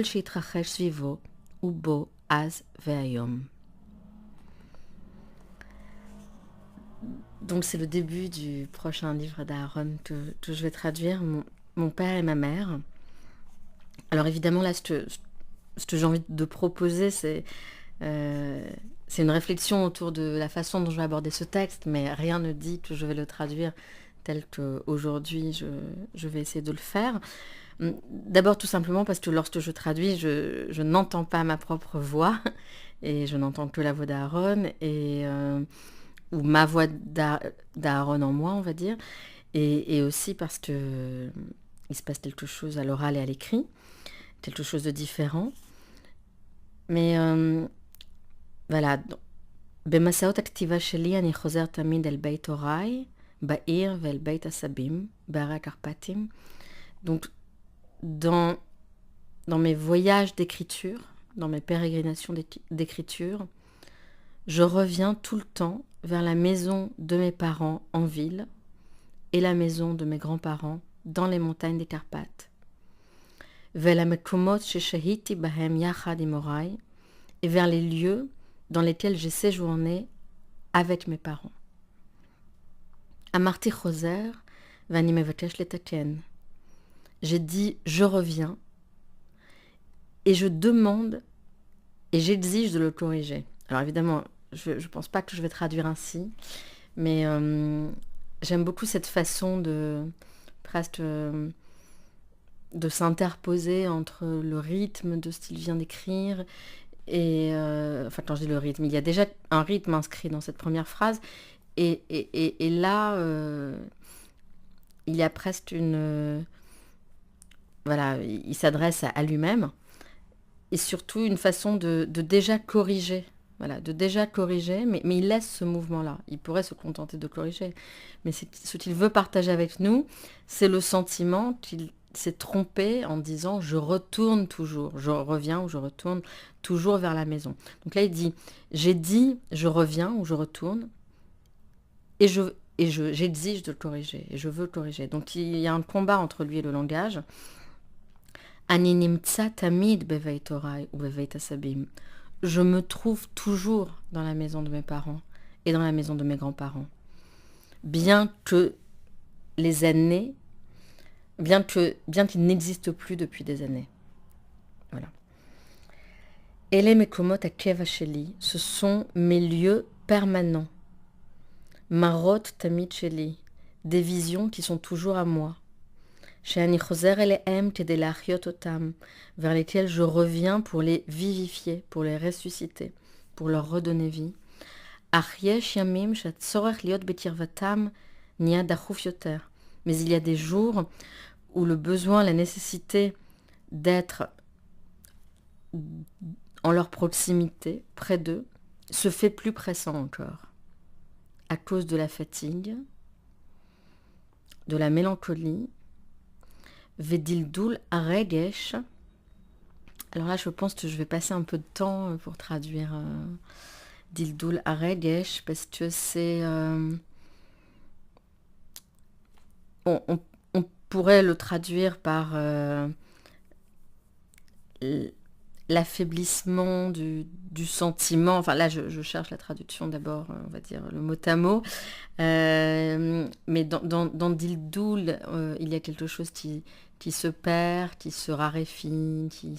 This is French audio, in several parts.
שהתרחש סביבו ובו אז והיום. Donc c'est le début du prochain livre d'Aaron que je vais traduire, mon père et ma mère. Alors évidemment là, ce que j'ai envie de proposer, c'est une réflexion autour de la façon dont je vais aborder ce texte, mais rien ne dit que je vais le traduire tel qu'aujourd'hui je vais essayer de le faire. D'abord tout simplement parce que lorsque je traduis, je n'entends pas ma propre voix, et je n'entends que la voix d'Aaron, ou ma voix d'Aaron en moi, on va dire, et aussi parce que il se passe quelque chose à l'oral et à l'écrit, quelque chose de différent. Mais voilà, במסעות הכתיבה שלי אני חוזר תמיד אל בית הוריי, בעיר ואל בית הסבים, בערי הקרפטים. Donc, dans mes voyages d'écriture, dans mes pérégrinations d'écriture, je reviens tout le temps vers la maison de mes parents en ville et la maison de mes grands-parents dans les montagnes des Carpates. ולמקומות ששהיתי בהם יחד עם הוריי, et vers les lieux dans lesquels j'ai séjourné avec mes parents. אמרתי חוזר ואני מבקש לתקן. J'ai dit je reviens et je demande et j'exige de le corriger. Alors évidemment, je ne pense pas que je vais traduire ainsi, mais j'aime beaucoup cette façon de presque de s'interposer entre le rythme de ce qu'il vient d'écrire et enfin quand je dis le rythme, il y a déjà un rythme inscrit dans cette première phrase et là il y a presque une voilà, il s'adresse à lui-même et surtout une façon de déjà corriger. Voilà, de déjà corriger, mais il laisse ce mouvement-là. Il pourrait se contenter de corriger. Mais ce qu'il veut partager avec nous, c'est le sentiment qu'il s'est trompé en disant « je retourne toujours », je reviens ou je retourne toujours vers la maison. Donc là, il dit « j'ai dit je reviens ou je retourne et j'exige de le corriger, et je veux le corriger ». Donc il y a un combat entre lui et le langage. « Ani nimtsa tamid beveit horai ou beveit asabim » je me trouve toujours dans la maison de mes parents et dans la maison de mes grands-parents. Bien qu'il n'existe plus depuis des années. Voilà. Ele mekomot hakeva sheli, ce sont mes lieux permanents. Marot tamid sheli, des visions qui sont toujours à moi. She'ani choser elehem kedei lachiot otam, vers lesquels je reviens pour les vivifier, pour les ressusciter, pour leur redonner vie. Ach yesh yamim she'atzorech liot bekirvatam nia dachuf yoter. Mais il y a des jours où le besoin, la nécessité d'être en leur proximité, près d'eux, se fait plus pressant encore. À cause de la fatigue, de la mélancolie, Vedildul Aregesh. Alors là, je pense que je vais passer un peu de temps pour traduire Dildul Aregesh, parce que c'est... on pourrait le traduire par l'affaiblissement du sentiment. Enfin là, je cherche la traduction d'abord, on va dire le mot à mot. Mais dans Dildul, il y a quelque chose qui se perd, qui se raréfie, qui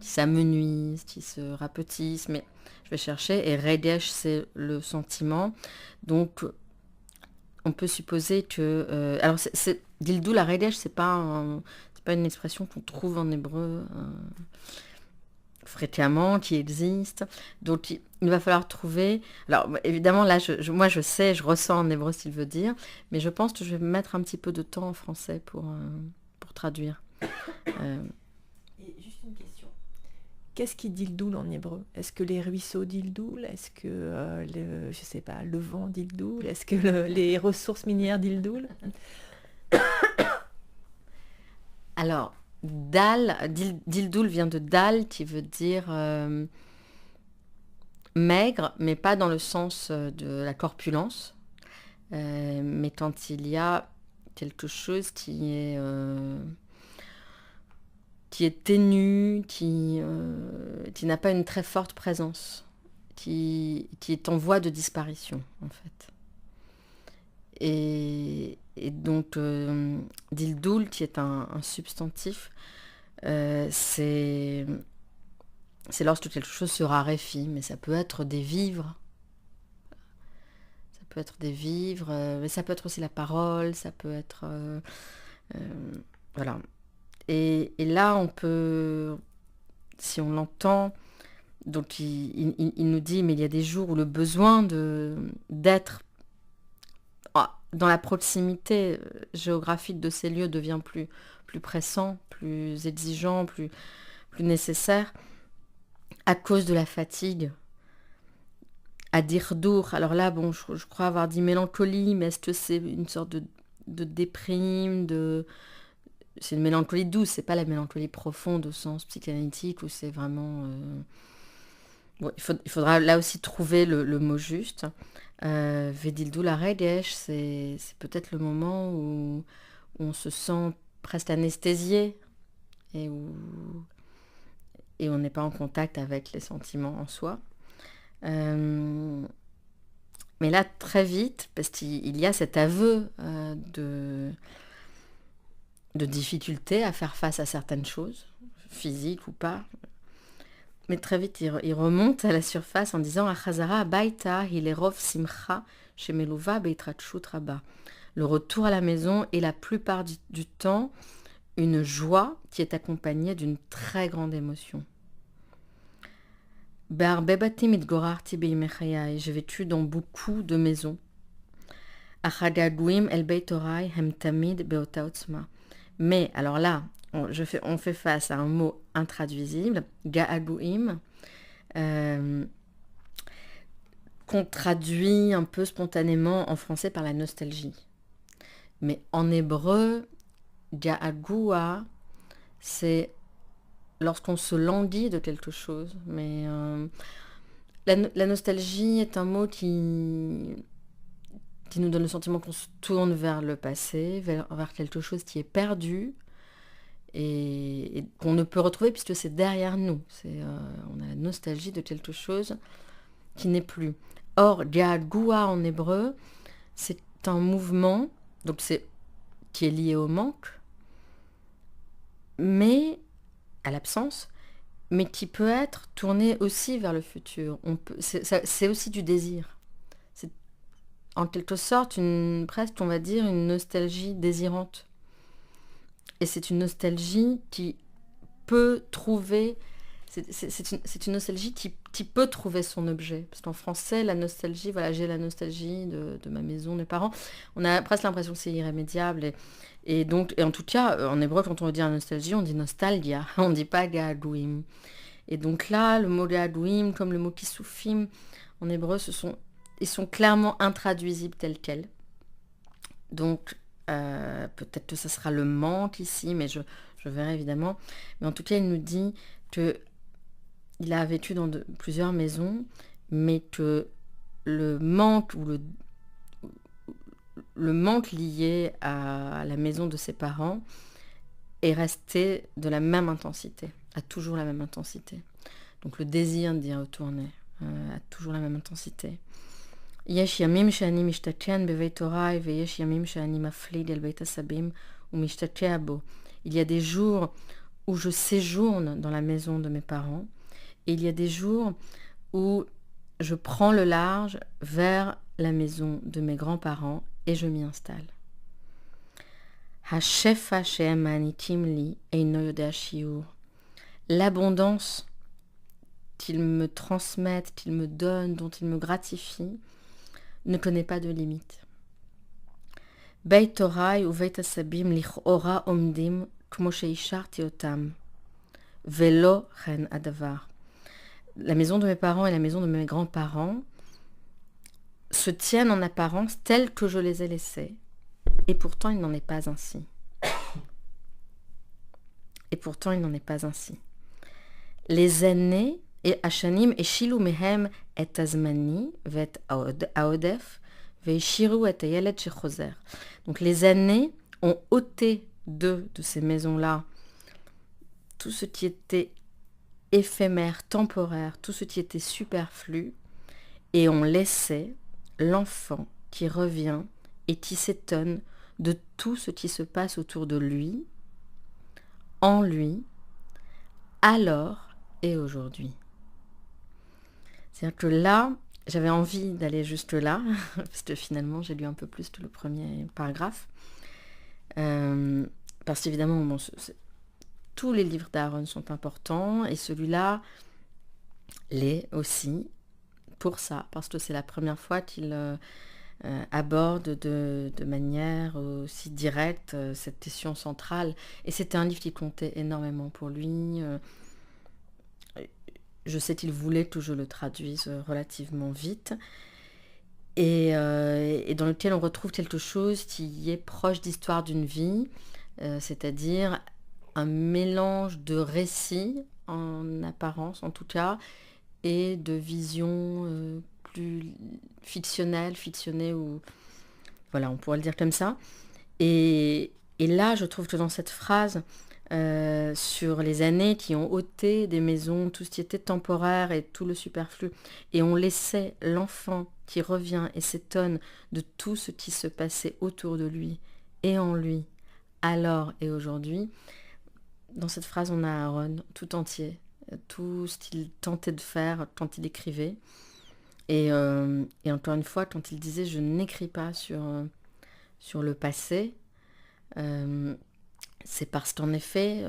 s'amenuise, qui se rapetisse. Mais je vais chercher. Et Regesh, c'est le sentiment. Donc, on peut supposer que... alors, Dildul à Regesh, c'est pas une expression qu'on trouve en hébreu fréquemment, qui existe. Donc, il va falloir trouver... Alors, évidemment, là, moi, je sais, je ressens en hébreu ce qu'il veut dire, mais je pense que je vais mettre un petit peu de temps en français pour traduire. Et juste une question. Qu'est-ce qui dit le doul en hébreu? Est-ce que les ruisseaux disent le doul? Est-ce que, je sais pas, le vent dit le doul? Est-ce que les ressources minières disent le doul? Alors, Dildoul vient de Dal, qui veut dire maigre, mais pas dans le sens de la corpulence, mais quand il y a quelque chose qui est qui est ténu, qui n'a pas une très forte présence, qui est en voie de disparition, en fait. Et donc, Dildoul, qui est un substantif, c'est lorsque quelque chose se raréfie, mais ça peut être des vivres. Ça peut être des vivres, mais ça peut être aussi la parole, ça peut être... voilà. Et là, on peut, si on l'entend, donc il nous dit, mais il y a des jours où le besoin d'être dans la proximité géographique de ces lieux devient plus pressant, plus exigeant, plus nécessaire, à cause de la fatigue. À dire d'our, alors là, bon, je crois avoir dit mélancolie, mais est-ce que c'est une sorte de déprime, c'est une mélancolie douce, c'est pas la mélancolie profonde au sens psychanalytique, où c'est vraiment... Bon, il faudra là aussi trouver le mot juste. Vedildu la regesh, c'est peut-être le moment où on se sent presque anesthésié et où on n'est pas en contact avec les sentiments en soi. Mais là, très vite, parce qu'il y a cet aveu de difficulté à faire face à certaines choses, physiques ou pas. Mais très vite, il remonte à la surface en disant « Achazara baita hilerov simcha shemeluva beitratshut rabba ». Le retour à la maison est la plupart du temps une joie qui est accompagnée d'une très grande émotion. Be'arbe batim itgorarti beimei chayai, j'ai vécu dans beaucoup de maisons. Achagaguim el beit horai hem tamid beota otzma. Mais, alors là, on fait face à un mot intraduisible, ga'aguim, qu'on traduit un peu spontanément en français par la nostalgie. Mais en hébreu, ga'agua, c'est lorsqu'on se languit de quelque chose. Mais la nostalgie est un mot qui nous donne le sentiment qu'on se tourne vers le passé, vers quelque chose qui est perdu et qu'on ne peut retrouver puisque c'est derrière nous. On a la nostalgie de quelque chose qui n'est plus. Or, ga'agua en hébreu, c'est un mouvement donc qui est lié au manque, mais à l'absence, mais qui peut être tourné aussi vers le futur. C'est aussi du désir. C'est en quelque sorte presque, on va dire, une nostalgie désirante. Et c'est une nostalgie qui peut trouver... C'est une nostalgie qui peut trouver son objet. Parce qu'en français, la nostalgie, voilà, j'ai la nostalgie de ma maison, de mes parents. On a presque l'impression que c'est irrémédiable. Et en tout cas, en hébreu, quand on veut dire nostalgie, on dit nostalgia. On ne dit pas ga'aguim. Et donc là, le mot ga'aguim, comme le mot kisufim, en hébreu, ils sont clairement intraduisibles tels quels. Donc, peut-être que ça sera le manque ici, mais je verrai évidemment. Mais en tout cas, il nous dit qu'il a vécu dans plusieurs maisons, mais que le manque ou le manque lié à la maison de ses parents est resté de la même intensité, a toujours la même intensité. Donc le désir d'y retourner a toujours la même intensité. יש ימים שאני משתכן בבית הוריי ויש ימים שאני מפליג אל בית הסבים ומשתקע בו. Il y a des jours où je séjourne dans la maison de mes parents et il y a des jours où je prends le large vers la maison de mes grands-parents et je m'y installe. השפע שהם מעניקים לי אינו יודע שיעור. L'abondance qu'ils me transmettent, qu'ils me donnent, dont ils me gratifient, ne connaît pas de limite. בית הוריי ובית הסבים לכאורה עומדים כמו שהשארתי אותם, ולא כן הדבר. La maison de mes parents et la maison de mes grands-parents se tiennent en apparence telles que je les ai laissés, et pourtant il n'en est pas ainsi. Et pourtant il n'en est pas ainsi. Les aînés et השנים השילו מהם את הזמני ואת העודף והשאירו את הילד שחוזר. Donc les années ont ôté de ces maisons-là tout ce qui était éphémère, temporaire, tout ce qui était superflu, et on laissait l'enfant qui revient et qui s'étonne de tout ce qui se passe autour de lui, en lui, alors et aujourd'hui. C'est-à-dire que là, j'avais envie d'aller juste là, parce que finalement j'ai lu un peu plus que le premier paragraphe, parce qu'évidemment, bon, tous les livres d'Aaron sont importants, et celui-là l'est aussi, pour ça, parce que c'est la première fois qu'il aborde de manière aussi directe cette question centrale, et c'était un livre qui comptait énormément pour lui. Je sais qu'il voulait que je le traduise relativement vite, et dans lequel on retrouve quelque chose qui est proche d'Histoire d'une vie, c'est-à-dire un mélange de récits, en apparence en tout cas, et de visions plus fictionnées, ou voilà, on pourrait le dire comme ça. Et là, je trouve que dans cette phrase, sur les années qui ont ôté des maisons tout ce qui était temporaire et tout le superflu, et on laissait l'enfant qui revient et s'étonne de tout ce qui se passait autour de lui et en lui, alors et aujourd'hui. Dans cette phrase, on a Aaron tout entier, tout ce qu'il tentait de faire quand il écrivait. Et encore une fois, quand il disait « je n'écris pas sur le passé », c'est parce qu'en effet,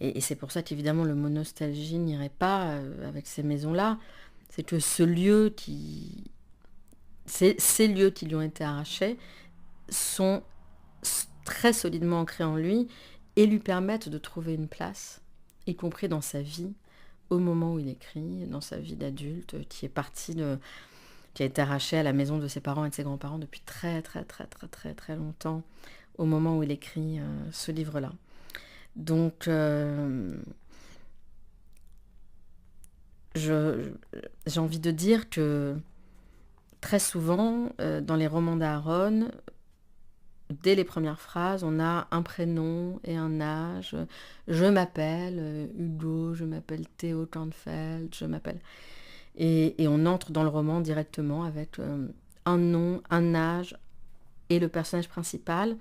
et c'est pour ça qu'évidemment le mot nostalgie n'irait pas avec ces maisons-là, c'est que ces lieux qui lui ont été arrachés sont très solidement ancrés en lui et lui permettent de trouver une place, y compris dans sa vie, au moment où il écrit, dans sa vie d'adulte, qui a été arraché à la maison de ses parents et de ses grands-parents depuis très très très très très très longtemps, au moment où il écrit ce livre-là. Donc, j'ai envie de dire que très souvent, dans les romans d'Aaron, dès les premières phrases, on a un prénom et un âge. Je m'appelle Hugo, je m'appelle Théo Kornfeld, je m'appelle... Et on entre dans le roman directement avec un nom, un âge et le personnage principal.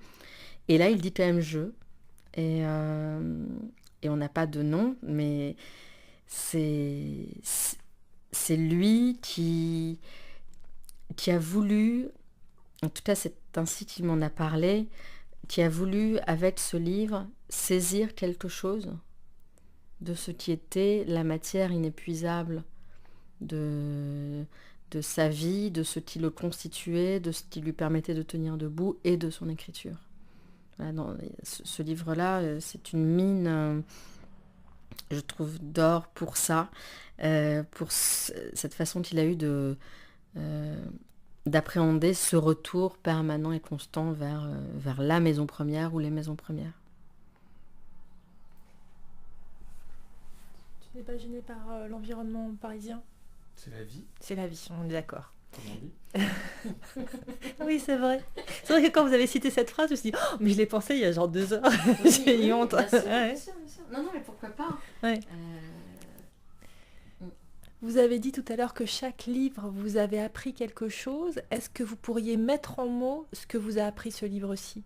Et là, il dit quand même « je ». Et on n'a pas de nom, mais c'est lui qui a voulu, en tout cas c'est ainsi qu'il m'en a parlé, qui a voulu, avec ce livre, saisir quelque chose de ce qui était la matière inépuisable de sa vie, de ce qui le constituait, de ce qui lui permettait de tenir debout et de son écriture. Voilà, ce livre-là, c'est une mine, je trouve, d'or pour ça, pour cette façon qu'il a eu d'appréhender ce retour permanent et constant vers la maison première ou les maisons premières. Tu n'es pas gêné par l'environnement parisien ? C'est la vie. C'est la vie, on est d'accord. Comment on dit ? Oui, c'est vrai. C'est vrai que quand vous avez cité cette phrase, je me suis dit oh, mais je l'ai pensé il y a genre 2 heures. J'ai eu honte. Bien sûr, bien sûr. Non, mais pourquoi pas. Ouais. Vous avez dit tout à l'heure que chaque livre vous avait appris quelque chose. Est-ce que vous pourriez mettre en mots ce que vous a appris ce livre-ci ?